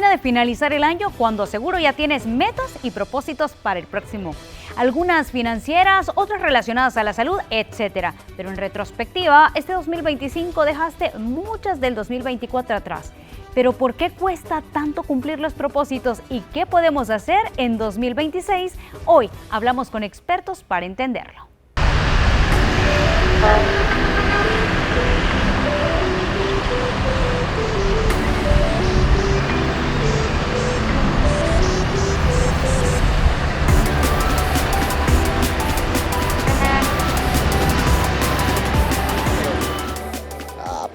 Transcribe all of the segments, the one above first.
termina de finalizar el año cuando seguro ya tienes metas y propósitos para el próximo. Algunas financieras, otras relacionadas a la salud, etc. Pero en retrospectiva, este 2025 dejaste muchas del 2024 atrás. Pero ¿por qué cuesta tanto cumplir los propósitos y qué podemos hacer en 2026? Hoy hablamos con expertos para entenderlo.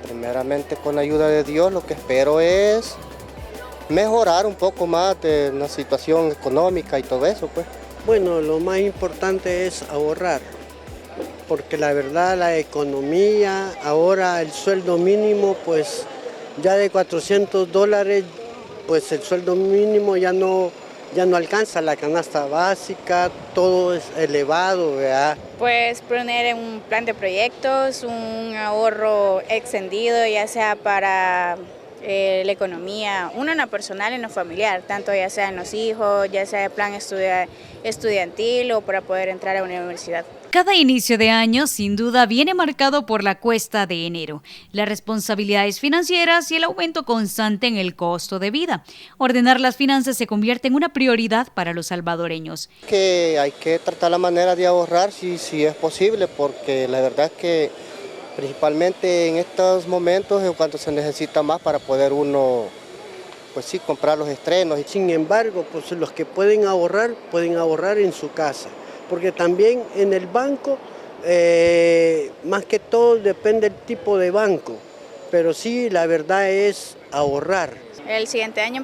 Primeramente, con la ayuda de Dios, lo que espero es mejorar un poco más de la situación económica y todo eso, pues. Bueno, lo más importante es ahorrar, porque la verdad la economía, ahora el sueldo mínimo, pues ya de $400, pues el sueldo mínimo ya no alcanza la canasta básica, todo es elevado, ¿verdad? Pues poner un plan de proyectos, un ahorro extendido, ya sea para la economía, uno en lo personal y en lo familiar, tanto ya sea en los hijos, ya sea el plan estudiantil o para poder entrar a una universidad. Cada inicio de año, sin duda, viene marcado por la cuesta de enero, las responsabilidades financieras y el aumento constante en el costo de vida. Ordenar las finanzas se convierte en una prioridad para los salvadoreños. Hay que tratar la manera de ahorrar si es posible, porque la verdad es que principalmente en estos momentos es cuando se necesita más para poder uno, pues sí, comprar los estrenos. Sin embargo, pues los que pueden ahorrar en su casa. Porque también en el banco, más que todo depende del tipo de banco, pero sí, la verdad es ahorrar. El siguiente año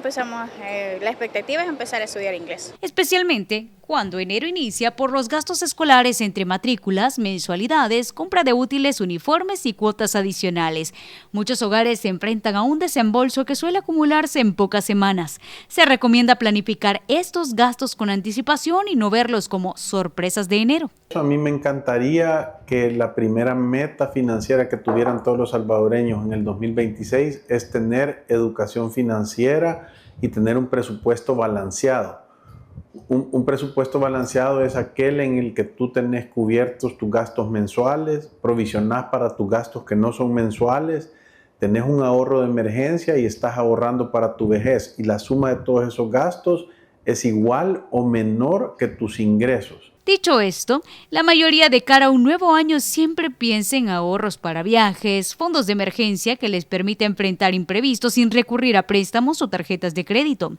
la expectativa es empezar a estudiar inglés. Especialmente cuando enero inicia por los gastos escolares entre matrículas, mensualidades, compra de útiles, uniformes y cuotas adicionales. Muchos hogares se enfrentan a un desembolso que suele acumularse en pocas semanas. Se recomienda planificar estos gastos con anticipación y no verlos como sorpresas de enero. A mí me encantaría que la primera meta financiera que tuvieran todos los salvadoreños en el 2026 es tener educación financiera y tener un presupuesto balanceado. Un presupuesto balanceado es aquel en el que tú tenés cubiertos tus gastos mensuales, provisionás para tus gastos que no son mensuales, tenés un ahorro de emergencia y estás ahorrando para tu vejez. Y la suma de todos esos gastos es igual o menor que tus ingresos. Dicho esto, la mayoría de cara a un nuevo año siempre piensa en ahorros para viajes, fondos de emergencia que les permite enfrentar imprevistos sin recurrir a préstamos o tarjetas de crédito.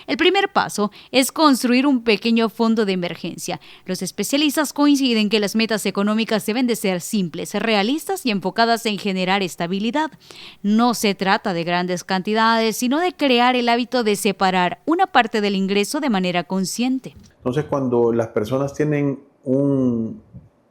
El primer paso es construir un pequeño fondo de emergencia. Los especialistas coinciden que las metas económicas deben de ser simples, realistas y enfocadas en generar estabilidad. No se trata de grandes cantidades, sino de crear el hábito de separar una parte del ingreso de manera consciente. Entonces, cuando las personas tienen un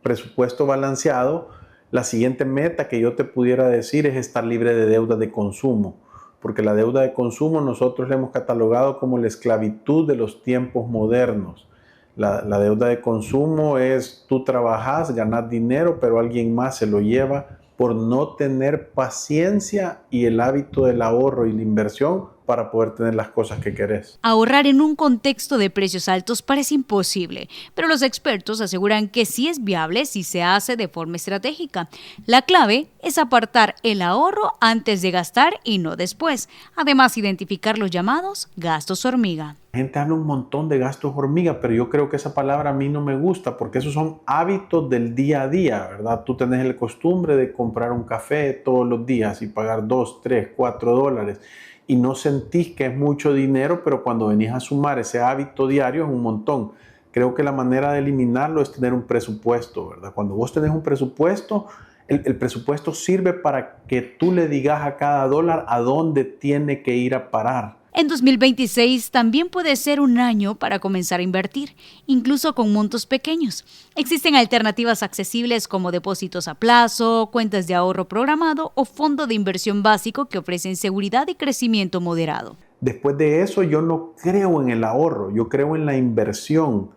presupuesto balanceado, la siguiente meta que yo te pudiera decir es estar libre de deuda de consumo, porque la deuda de consumo nosotros la hemos catalogado como la esclavitud de los tiempos modernos. La deuda de consumo es tú trabajas, ganas dinero, pero alguien más se lo lleva por no tener paciencia y el hábito del ahorro y la inversión para poder tener las cosas que querés. Ahorrar en un contexto de precios altos parece imposible, pero los expertos aseguran que sí es viable si se hace de forma estratégica. La clave es apartar el ahorro antes de gastar y no después. Además, identificar los llamados gastos hormiga. La gente habla un montón de gastos hormiga, pero yo creo que esa palabra a mí no me gusta porque esos son hábitos del día a día, ¿verdad? Tú tenés la costumbre de comprar un café todos los días y pagar $2, $3, $4 y no sentís que es mucho dinero, pero cuando venís a sumar ese hábito diario es un montón. Creo que la manera de eliminarlo es tener un presupuesto, ¿verdad? Cuando vos tenés un presupuesto, el presupuesto sirve para que tú le digas a cada dólar a dónde tiene que ir a parar. En 2026 también puede ser un año para comenzar a invertir, incluso con montos pequeños. Existen alternativas accesibles como depósitos a plazo, cuentas de ahorro programado o fondo de inversión básico que ofrecen seguridad y crecimiento moderado. Después de eso, yo no creo en el ahorro, yo creo en la inversión.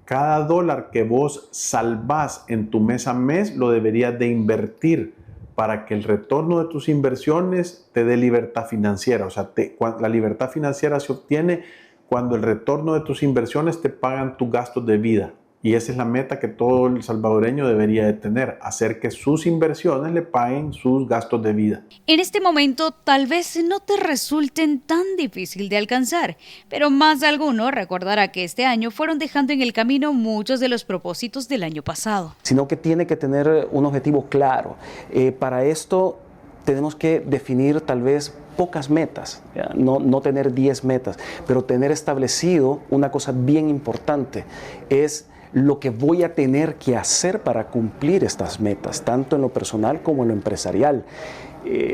Cada dólar que vos salvás en tu mes a mes lo deberías de invertir para que el retorno de tus inversiones te dé libertad financiera. O sea, la libertad financiera se obtiene cuando el retorno de tus inversiones te pagan tus gastos de vida. Y esa es la meta que todo el salvadoreño debería de tener, hacer que sus inversiones le paguen sus gastos de vida. En este momento tal vez no te resulten tan difícil de alcanzar, pero más de alguno recordará que este año fueron dejando en el camino muchos de los propósitos del año pasado. Sino que tiene que tener un objetivo claro. Para esto tenemos que definir tal vez pocas metas, no tener 10 metas, pero tener establecido una cosa bien importante, es lo que voy a tener que hacer para cumplir estas metas, tanto en lo personal como en lo empresarial.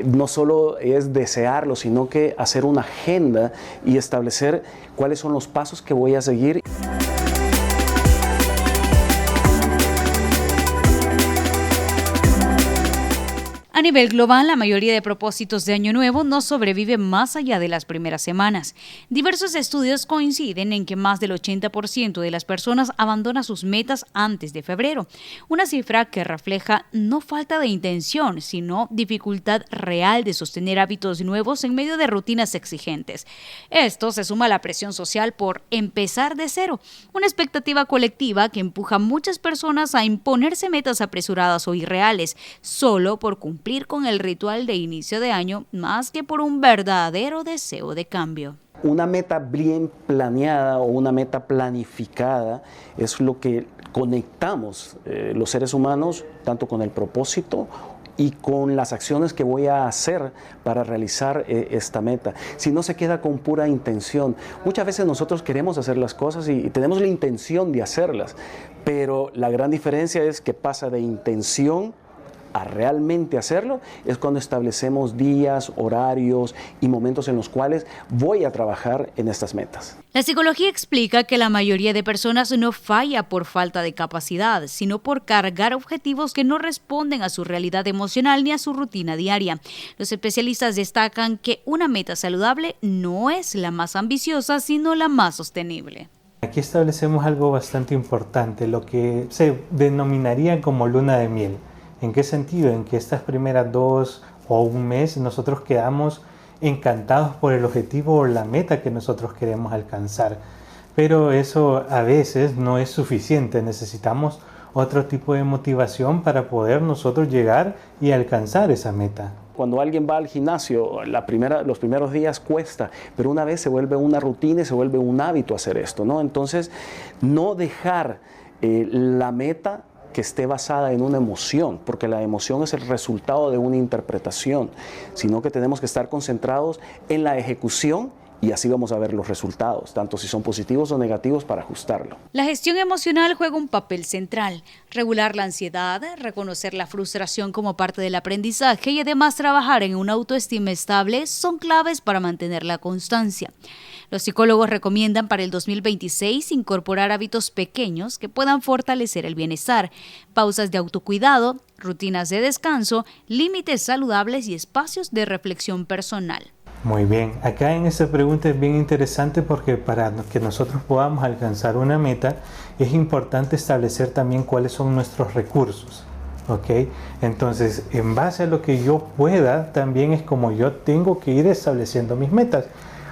No solo es desearlo, sino que hacer una agenda y establecer cuáles son los pasos que voy a seguir. A nivel global, la mayoría de propósitos de Año Nuevo no sobreviven más allá de las primeras semanas. Diversos estudios coinciden en que más del 80% de las personas abandona sus metas antes de febrero, una cifra que refleja no falta de intención, sino dificultad real de sostener hábitos nuevos en medio de rutinas exigentes. Esto se suma a la presión social por empezar de cero, una expectativa colectiva que empuja a muchas personas a imponerse metas apresuradas o irreales, solo por cumplir con el ritual de inicio de año más que por un verdadero deseo de cambio. Una meta bien planeada o una meta planificada es lo que conectamos los seres humanos tanto con el propósito y con las acciones que voy a hacer para realizar esta meta. Si no se queda con pura intención. Muchas veces nosotros queremos hacer las cosas y tenemos la intención de hacerlas, pero la gran diferencia es que pasa de intención a realmente hacerlo, es cuando establecemos días, horarios y momentos en los cuales voy a trabajar en estas metas. La psicología explica que la mayoría de personas no falla por falta de capacidad, sino por cargar objetivos que no responden a su realidad emocional ni a su rutina diaria. Los especialistas destacan que una meta saludable no es la más ambiciosa, sino la más sostenible. Aquí establecemos algo bastante importante, lo que se denominaría como luna de miel. ¿En qué sentido? En que estas primeras 2 o un mes nosotros quedamos encantados por el objetivo o la meta que nosotros queremos alcanzar. Pero eso a veces no es suficiente, necesitamos otro tipo de motivación para poder nosotros llegar y alcanzar esa meta. Cuando alguien va al gimnasio, los primeros días cuesta, pero una vez se vuelve una rutina y se vuelve un hábito hacer esto, ¿no? Entonces, no dejar la meta que esté basada en una emoción, porque la emoción es el resultado de una interpretación, sino que tenemos que estar concentrados en la ejecución y así vamos a ver los resultados, tanto si son positivos o negativos, para ajustarlo. La gestión emocional juega un papel central. Regular la ansiedad, reconocer la frustración como parte del aprendizaje y además trabajar en una autoestima estable son claves para mantener la constancia. Los psicólogos recomiendan para el 2026 incorporar hábitos pequeños que puedan fortalecer el bienestar, pausas de autocuidado, rutinas de descanso, límites saludables y espacios de reflexión personal. Muy bien, acá en esta pregunta es bien interesante porque para que nosotros podamos alcanzar una meta es importante establecer también cuáles son nuestros recursos, ¿ok? Entonces, en base a lo que yo pueda, también es como yo tengo que ir estableciendo mis metas.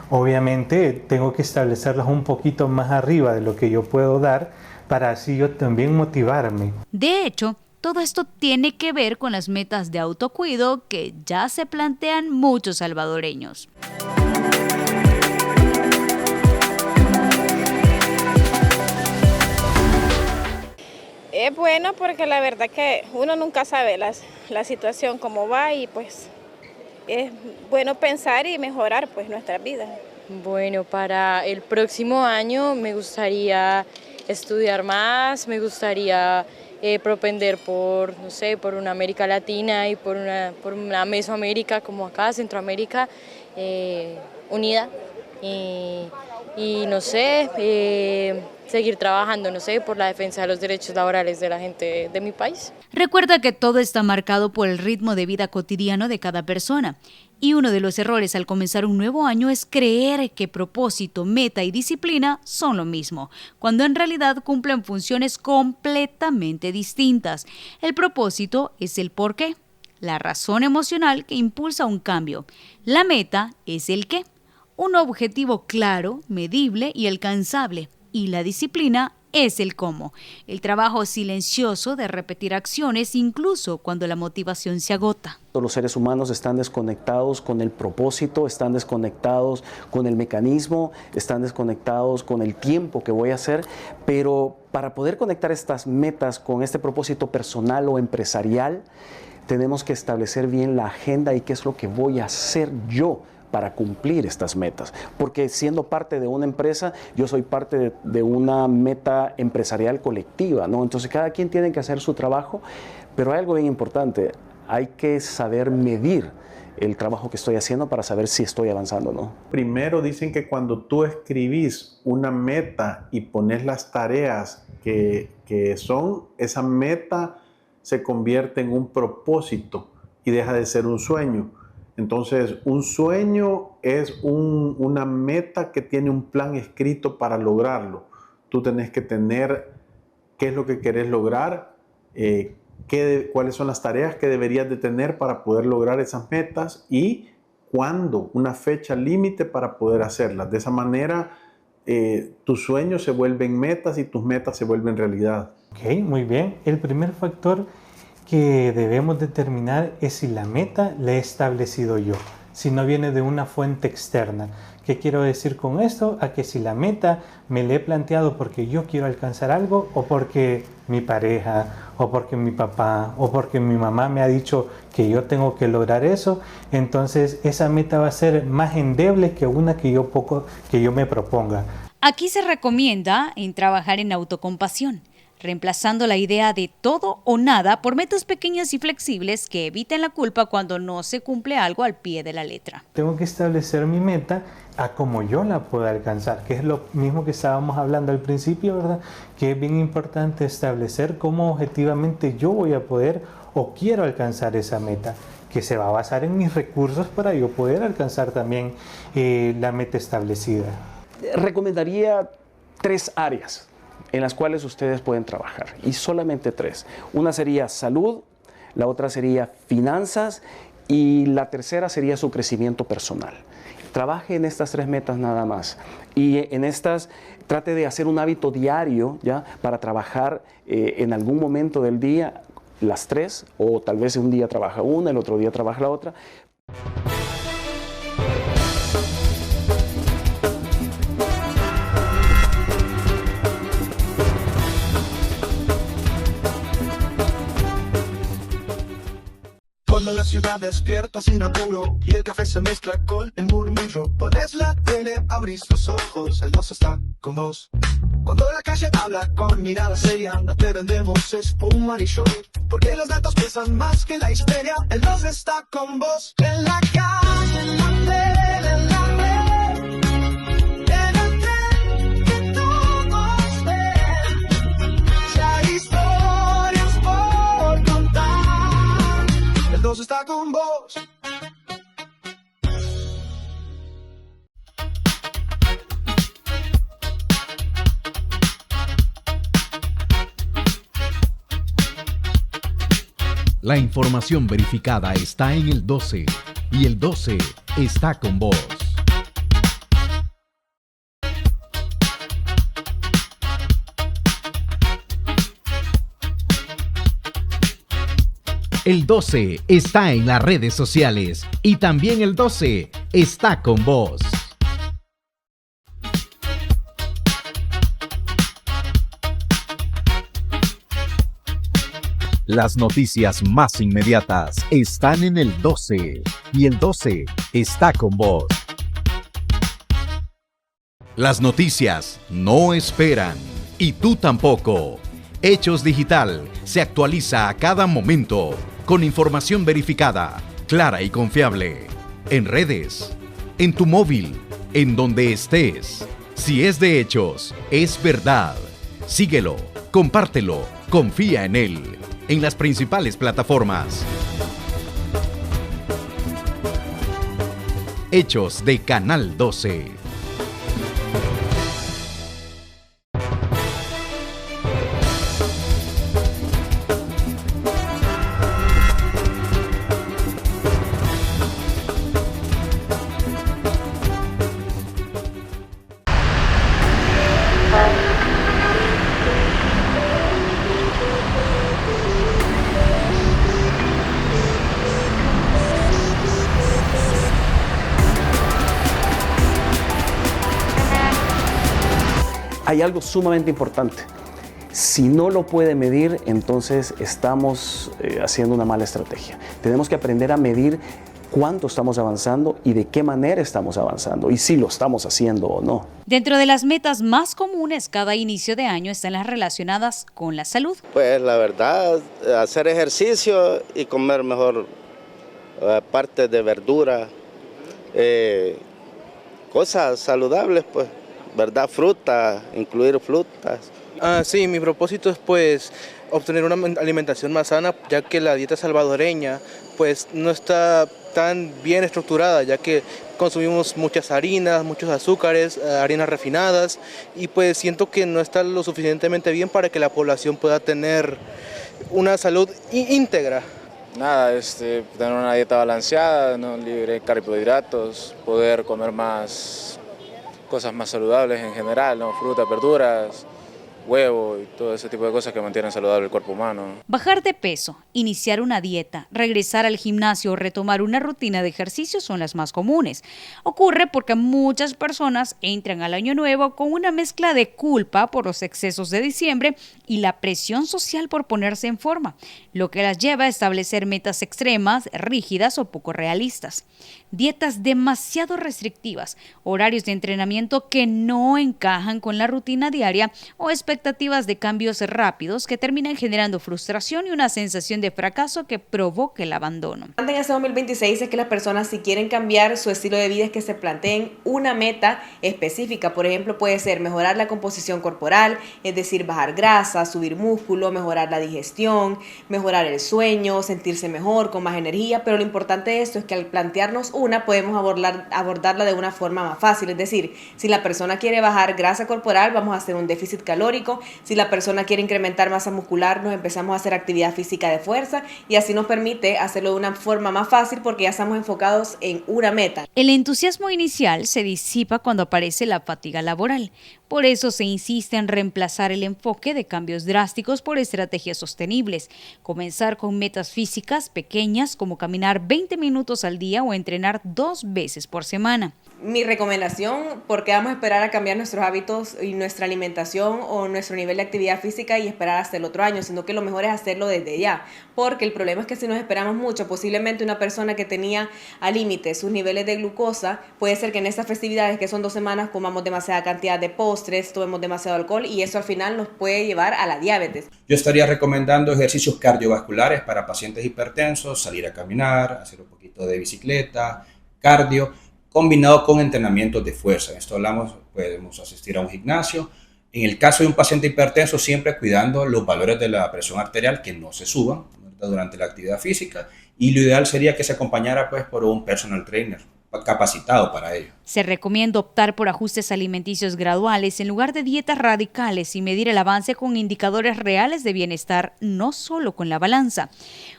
Obviamente, tengo que establecerlas un poquito más arriba de lo que yo puedo dar para así yo también motivarme. De hecho, todo esto tiene que ver con las metas de autocuido que ya se plantean muchos salvadoreños. Es bueno porque la verdad que uno nunca sabe la situación cómo va y pues es bueno pensar y mejorar pues nuestras vidas. Bueno, para el próximo año me gustaría estudiar más, me gustaría propender por, no sé, por una América Latina y por una Mesoamérica como acá, Centroamérica, unida y no sé, seguir trabajando, no sé, por la defensa de los derechos laborales de la gente de mi país. Recuerda que todo está marcado por el ritmo de vida cotidiano de cada persona. Y uno de los errores al comenzar un nuevo año es creer que propósito, meta y disciplina son lo mismo, cuando en realidad cumplen funciones completamente distintas. El propósito es el por qué. la razón emocional que impulsa un cambio. La meta es el qué, un objetivo claro, medible y alcanzable. Y la disciplina es el cómo, el trabajo silencioso de repetir acciones incluso cuando la motivación se agota. Los seres humanos están desconectados con el propósito, están desconectados con el mecanismo, están desconectados con el tiempo que voy a hacer, pero para poder conectar estas metas con este propósito personal o empresarial, tenemos que establecer bien la agenda y qué es lo que voy a hacer yo para cumplir estas metas, porque siendo parte de una empresa, yo soy parte de una meta empresarial colectiva, ¿no? Entonces cada quien tiene que hacer su trabajo, pero hay algo bien importante, hay que saber medir el trabajo que estoy haciendo para saber si estoy avanzando o no. Primero dicen que cuando tú escribís una meta y pones las tareas que son, esa meta se convierte en un propósito y deja de ser un sueño. Entonces, un sueño es una meta que tiene un plan escrito para lograrlo. Tú tenés que tener qué es lo que querés lograr, cuáles son las tareas que deberías de tener para poder lograr esas metas y cuándo, una fecha límite para poder hacerlas. De esa manera, tus sueños se vuelven metas y tus metas se vuelven realidad. Ok, muy bien. El primer factor que debemos determinar es si la meta la he establecido yo, si no viene de una fuente externa. ¿Qué quiero decir con esto? A que si la meta me la he planteado porque yo quiero alcanzar algo o porque mi pareja o porque mi papá o porque mi mamá me ha dicho que yo tengo que lograr eso, entonces esa meta va a ser más endeble que una que yo me proponga. Aquí se recomienda trabajar en autocompasión, reemplazando la idea de todo o nada por metas pequeñas y flexibles que eviten la culpa cuando no se cumple algo al pie de la letra. Tengo que establecer mi meta a como yo la pueda alcanzar, que es lo mismo que estábamos hablando al principio, ¿verdad? Que es bien importante establecer cómo objetivamente yo voy a poder o quiero alcanzar esa meta, que se va a basar en mis recursos para yo poder alcanzar también la meta establecida. Recomendaría 3 áreas en las cuales ustedes pueden trabajar, y solamente 3. Una sería salud, la otra sería finanzas y la tercera sería su crecimiento personal. Trabaje en estas 3 metas nada más y en estas trate de hacer un hábito diario, ¿ya? Para trabajar en algún momento del día las 3, o tal vez un día trabaja una, el otro día trabaja la otra. Cuando la ciudad despierta sin apuro y el café se mezcla con el murmullo, pones la tele, abrís los ojos, el 2 está con vos. Cuando la calle habla con mirada seria, no te vendemos espuma y show, porque los datos pesan más que la histeria, el 2 está con vos. En la calle, en la tele, en la red, en el tren que todos ven, si hay historias por contar, el 2 está con vos. La información verificada está en el 12 y el 12 está con vos. El 12 está en las redes sociales y también el 12 está con vos. Las noticias más inmediatas están en el 12 y el 12 está con vos. Las noticias no esperan y tú tampoco. Hechos Digital se actualiza a cada momento con información verificada, clara y confiable. En redes, en tu móvil, en donde estés. Si es de Hechos, es verdad. Síguelo, compártelo, confía en él. En las principales plataformas. Hechos de Canal 12. hay algo sumamente importante. Si no lo puede medir, entonces estamos haciendo una mala estrategia. Tenemos que aprender a medir cuánto estamos avanzando y de qué manera estamos avanzando y si lo estamos haciendo o no. Dentro de las metas más comunes cada inicio de año están las relacionadas con la salud. Pues la verdad, hacer ejercicio y comer mejor parte de verdura, cosas saludables, pues, ¿verdad? Fruta, incluir frutas. Sí, mi propósito es pues obtener una alimentación más sana, ya que la dieta salvadoreña pues no está tan bien estructurada, ya que consumimos muchas harinas, muchos azúcares, harinas refinadas, y pues siento que no está lo suficientemente bien para que la población pueda tener una salud íntegra. Nada, tener una dieta balanceada, no libre de carbohidratos, poder comer más cosas más saludables en general, ¿no? Frutas, verduras, huevo y todo ese tipo de cosas que mantienen saludable el cuerpo humano. Bajar de peso, iniciar una dieta, regresar al gimnasio o retomar una rutina de ejercicio son las más comunes. Ocurre porque muchas personas entran al año nuevo con una mezcla de culpa por los excesos de diciembre y la presión social por ponerse en forma, lo que las lleva a establecer metas extremas, rígidas o poco realistas. Dietas demasiado restrictivas, horarios de entrenamiento que no encajan con la rutina diaria o expectativas de cambios rápidos que terminan generando frustración y una sensación de fracaso que provoca el abandono. En este 2026 es que las personas, si quieren cambiar su estilo de vida, es que se planteen una meta específica. Por ejemplo, puede ser mejorar la composición corporal, es decir, bajar grasa, subir músculo, mejorar la digestión, mejorar el sueño, sentirse mejor, con más energía, pero lo importante de esto es que al plantearnos una, podemos abordarla de una forma más fácil. Es decir, si la persona quiere bajar grasa corporal, vamos a hacer un déficit calórico. Si la persona quiere incrementar masa muscular, nos empezamos a hacer actividad física de fuerza y así nos permite hacerlo de una forma más fácil porque ya estamos enfocados en una meta. El entusiasmo inicial se disipa cuando aparece la fatiga laboral. Por eso se insiste en reemplazar el enfoque de cambios drásticos por estrategias sostenibles. Comenzar con metas físicas pequeñas como caminar 20 minutos al día o entrenar 2 veces por semana. Mi recomendación, porque vamos a esperar a cambiar nuestros hábitos y nuestra alimentación o nuestro nivel de actividad física y esperar hasta el otro año, sino que lo mejor es hacerlo desde ya, porque el problema es que si nos esperamos mucho, posiblemente una persona que tenía al límite sus niveles de glucosa, puede ser que en estas festividades, que son 2 semanas, comamos demasiada cantidad de postres, tomemos demasiado alcohol y eso al final nos puede llevar a la diabetes. Yo estaría recomendando ejercicios cardiovasculares para pacientes hipertensos, salir a caminar, hacer un poquito de bicicleta, cardio, combinado con entrenamientos de fuerza. En esto hablamos, podemos asistir a un gimnasio. En el caso de un paciente hipertenso, siempre cuidando los valores de la presión arterial que no se suban, ¿verdad?, durante la actividad física, y lo ideal sería que se acompañara pues por un personal trainer capacitado para ello. Se recomienda optar por ajustes alimenticios graduales en lugar de dietas radicales y medir el avance con indicadores reales de bienestar, no solo con la balanza.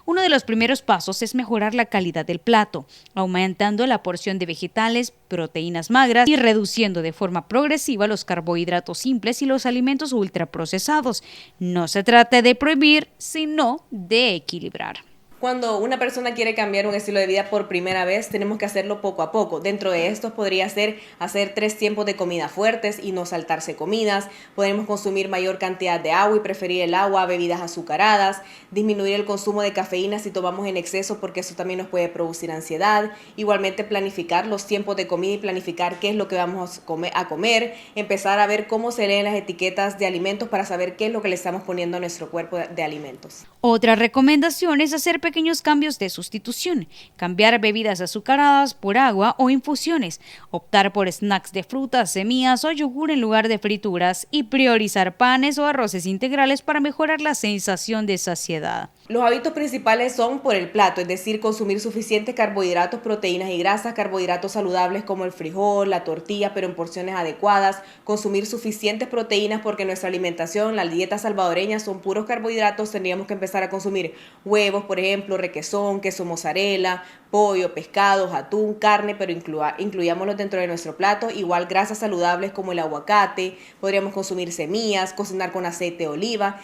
Uno de los primeros pasos es mejorar la calidad del plato, aumentando la porción de vegetales, proteínas magras y reduciendo de forma progresiva los carbohidratos simples y los alimentos ultraprocesados. No se trata de prohibir, sino de equilibrar. Cuando una persona quiere cambiar un estilo de vida por primera vez, tenemos que hacerlo poco a poco. Dentro de estos podría ser hacer 3 tiempos de comida fuertes y no saltarse comidas. Podemos consumir mayor cantidad de agua y preferir el agua a bebidas azucaradas. Disminuir el consumo de cafeína si tomamos en exceso, porque eso también nos puede producir ansiedad. Igualmente planificar los tiempos de comida y planificar qué es lo que vamos a comer. Empezar a ver cómo se leen las etiquetas de alimentos para saber qué es lo que le estamos poniendo a nuestro cuerpo de alimentos. Otra recomendación es hacer pequeños cambios de sustitución, cambiar bebidas azucaradas por agua o infusiones, optar por snacks de frutas, semillas o yogur en lugar de frituras y priorizar panes o arroces integrales para mejorar la sensación de saciedad. Los hábitos principales son por el plato, es decir, consumir suficientes carbohidratos, proteínas y grasas, carbohidratos saludables como el frijol, la tortilla, pero en porciones adecuadas, consumir suficientes proteínas porque nuestra alimentación, la dieta salvadoreña son puros carbohidratos, tendríamos que empezar a consumir huevos, por ejemplo, requesón, queso mozzarella, pollo, pescados, atún, carne, pero incluyámoslos dentro de nuestro plato. Igual grasas saludables como el aguacate, podríamos consumir semillas, cocinar con aceite de oliva.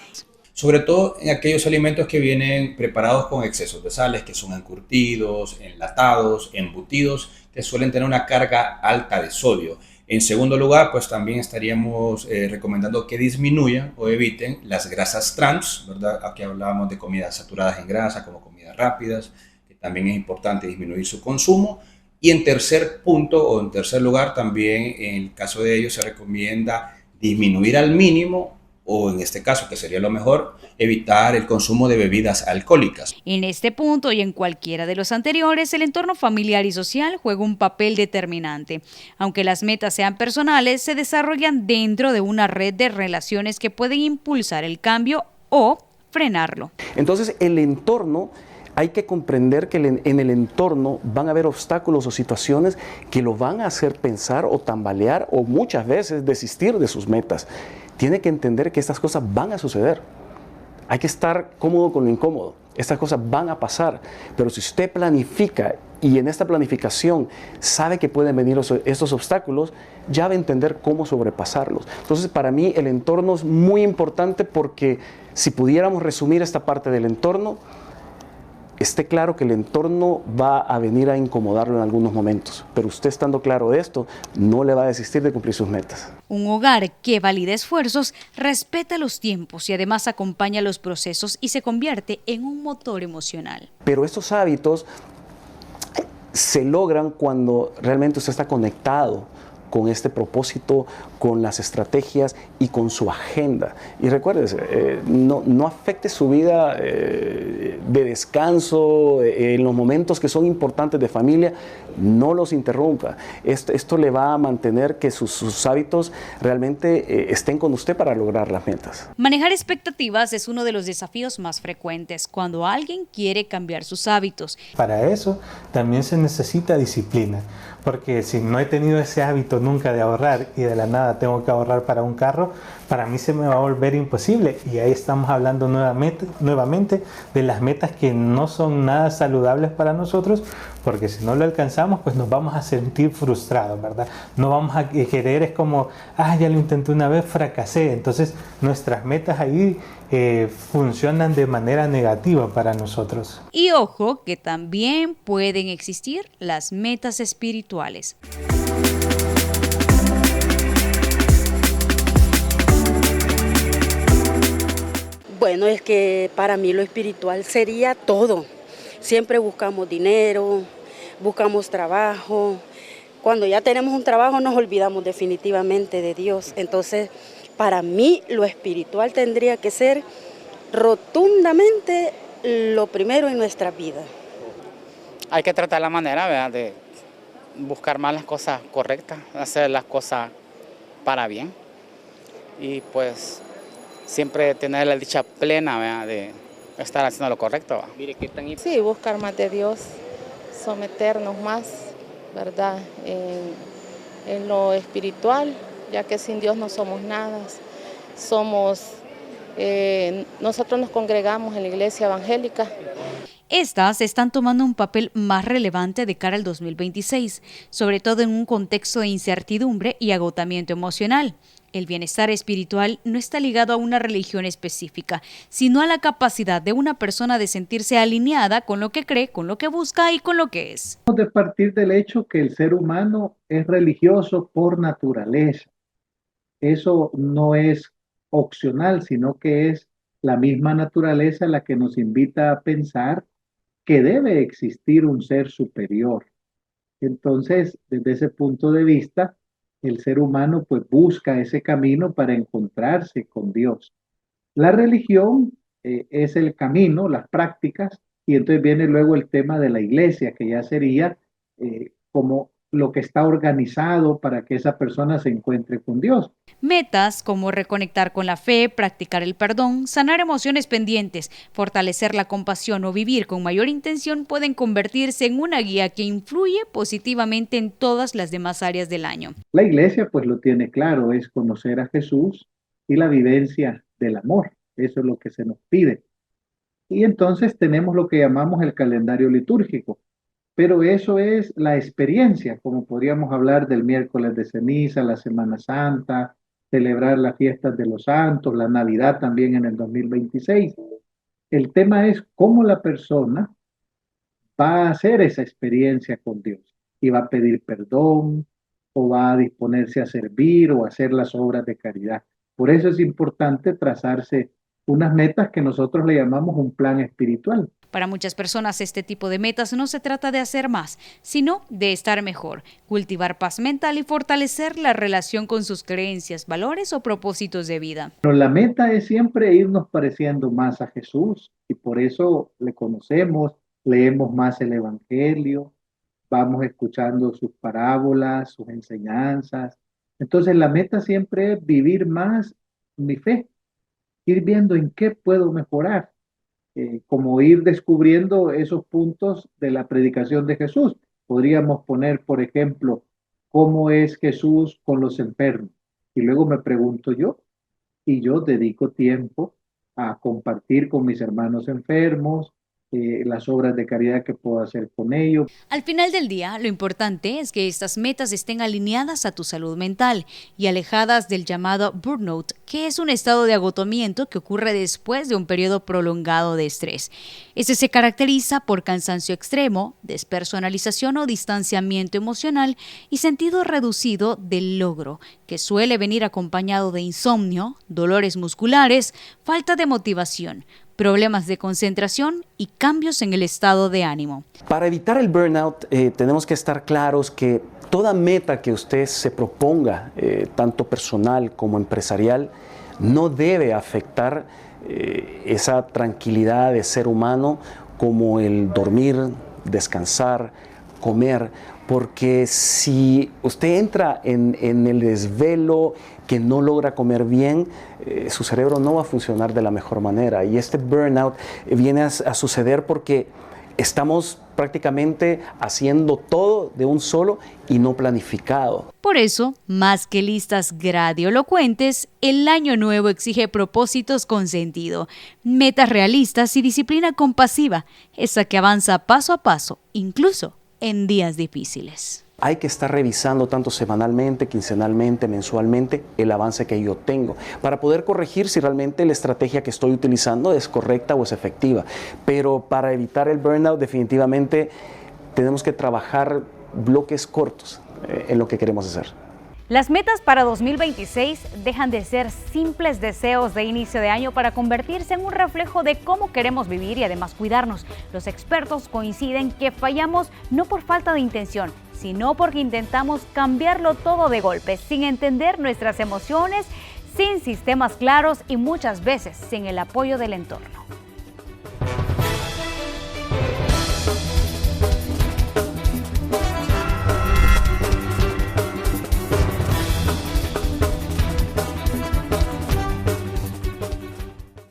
Sobre todo en aquellos alimentos que vienen preparados con excesos de sales, que son encurtidos, enlatados, embutidos, que suelen tener una carga alta de sodio. En segundo lugar, pues también estaríamos recomendando que disminuyan o eviten las grasas trans, ¿verdad? Aquí hablábamos de comidas saturadas en grasa, como comidas rápidas, que también es importante disminuir su consumo. Y en tercer punto, o en tercer lugar, también en el caso de ellos se recomienda disminuir al mínimo, o en este caso, que sería lo mejor, evitar el consumo de bebidas alcohólicas. En este punto y en cualquiera de los anteriores, el entorno familiar y social juega un papel determinante. Aunque las metas sean personales, se desarrollan dentro de una red de relaciones que pueden impulsar el cambio o frenarlo. Entonces, el entorno, hay que comprender que en el entorno van a haber obstáculos o situaciones que lo van a hacer pensar o tambalear o muchas veces desistir de sus metas. Tiene que entender que estas cosas van a suceder. Hay que estar cómodo con lo incómodo. Estas cosas van a pasar. Pero si usted planifica y en esta planificación sabe que pueden venir estos obstáculos, ya va a entender cómo sobrepasarlos. Entonces, para mí el entorno es muy importante porque si pudiéramos resumir esta parte del entorno, esté claro que el entorno va a venir a incomodarlo en algunos momentos, pero usted estando claro de esto, no le va a desistir de cumplir sus metas. Un hogar que valida esfuerzos, respeta los tiempos y además acompaña los procesos y se convierte en un motor emocional. Pero estos hábitos se logran cuando realmente usted está conectado con este propósito, con las estrategias y con su agenda. Y recuérdese, no afecte su vida de descanso, en los momentos que son importantes de familia, no los interrumpa. Esto le va a mantener que sus hábitos realmente estén con usted para lograr las metas. Manejar expectativas es uno de los desafíos más frecuentes cuando alguien quiere cambiar sus hábitos. Para eso también se necesita disciplina, porque si no he tenido ese hábito nunca de ahorrar y de la nada tengo que ahorrar para un carro, para mí se me va a volver imposible. Y ahí estamos hablando nuevamente de las metas que no son nada saludables para nosotros, porque si no lo alcanzamos, pues nos vamos a sentir frustrados, ¿verdad? No vamos a querer, es como, ya lo intenté una vez, fracasé. Entonces nuestras metas ahí funcionan de manera negativa para nosotros. Y ojo que también pueden existir las metas espirituales. Bueno, es que para mí lo espiritual sería todo. Siempre buscamos dinero, buscamos trabajo. Cuando ya tenemos un trabajo nos olvidamos definitivamente de Dios. Entonces, para mí lo espiritual tendría que ser rotundamente lo primero en nuestra vida. Hay que tratar la manera, ¿verdad?, de buscar más las cosas correctas, hacer las cosas para bien y pues siempre tener la dicha plena, ¿verdad?, de estar haciendo lo correcto. Sí, buscar más de Dios, someternos más, ¿verdad?, en lo espiritual, ya que sin Dios no somos nada. Nosotros nos congregamos en la iglesia evangélica. Estas están tomando un papel más relevante de cara al 2026, sobre todo en un contexto de incertidumbre y agotamiento emocional. El bienestar espiritual no está ligado a una religión específica, sino a la capacidad de una persona de sentirse alineada con lo que cree, con lo que busca y con lo que es. De partir del hecho que el ser humano es religioso por naturaleza. Eso no es opcional, sino que es la misma naturaleza la que nos invita a pensar que debe existir un ser superior. Entonces, desde ese punto de vista, el ser humano pues busca ese camino para encontrarse con Dios. La religión es el camino, las prácticas, y entonces viene luego el tema de la iglesia, que ya sería como lo que está organizado para que esa persona se encuentre con Dios. Metas como reconectar con la fe, practicar el perdón, sanar emociones pendientes, fortalecer la compasión o vivir con mayor intención pueden convertirse en una guía que influye positivamente en todas las demás áreas del año. La iglesia pues lo tiene claro, es conocer a Jesús y la vivencia del amor. Eso es lo que se nos pide. Y entonces tenemos lo que llamamos el calendario litúrgico. Pero eso es la experiencia, como podríamos hablar del miércoles de ceniza, la Semana Santa, celebrar las fiestas de los santos, la Navidad también en el 2026. El tema es cómo la persona va a hacer esa experiencia con Dios y va a pedir perdón, o va a disponerse a servir o a hacer las obras de caridad. Por eso es importante trazarse unas metas que nosotros le llamamos un plan espiritual. Para muchas personas este tipo de metas no se trata de hacer más, sino de estar mejor, cultivar paz mental y fortalecer la relación con sus creencias, valores o propósitos de vida. Pero la meta es siempre irnos pareciendo más a Jesús y por eso le conocemos, leemos más el Evangelio, vamos escuchando sus parábolas, sus enseñanzas. Entonces la meta siempre es vivir más mi fe, ir viendo en qué puedo mejorar. Como ir descubriendo esos puntos de la predicación de Jesús. Podríamos poner, por ejemplo, cómo es Jesús con los enfermos. Y luego me pregunto yo, y yo dedico tiempo a compartir con mis hermanos enfermos, las obras de caridad que puedo hacer con ellos. Al final del día, lo importante es que estas metas estén alineadas a tu salud mental y alejadas del llamado burnout, que es un estado de agotamiento que ocurre después de un periodo prolongado de estrés. Este se caracteriza por cansancio extremo, despersonalización o distanciamiento emocional y sentido reducido del logro, que suele venir acompañado de insomnio, dolores musculares, falta de motivación, problemas de concentración y cambios en el estado de ánimo. Para evitar el burnout, tenemos que estar claros que toda meta que usted se proponga, tanto personal como empresarial, no debe afectar esa tranquilidad de ser humano como el dormir, descansar, comer, porque si usted entra en el desvelo, que no logra comer bien, su cerebro no va a funcionar de la mejor manera. Y este burnout viene a suceder porque estamos prácticamente haciendo todo de un solo y no planificado. Por eso, más que listas grandilocuentes, el año nuevo exige propósitos con sentido, metas realistas y disciplina compasiva, esa que avanza paso a paso, incluso en días difíciles. Hay que estar revisando tanto semanalmente, quincenalmente, mensualmente el avance que yo tengo para poder corregir si realmente la estrategia que estoy utilizando es correcta o es efectiva. Pero para evitar el burnout definitivamente tenemos que trabajar bloques cortos en lo que queremos hacer. Las metas para 2026 dejan de ser simples deseos de inicio de año para convertirse en un reflejo de cómo queremos vivir y además cuidarnos. Los expertos coinciden que fallamos no por falta de intención, sino porque intentamos cambiarlo todo de golpe, sin entender nuestras emociones, sin sistemas claros y muchas veces sin el apoyo del entorno.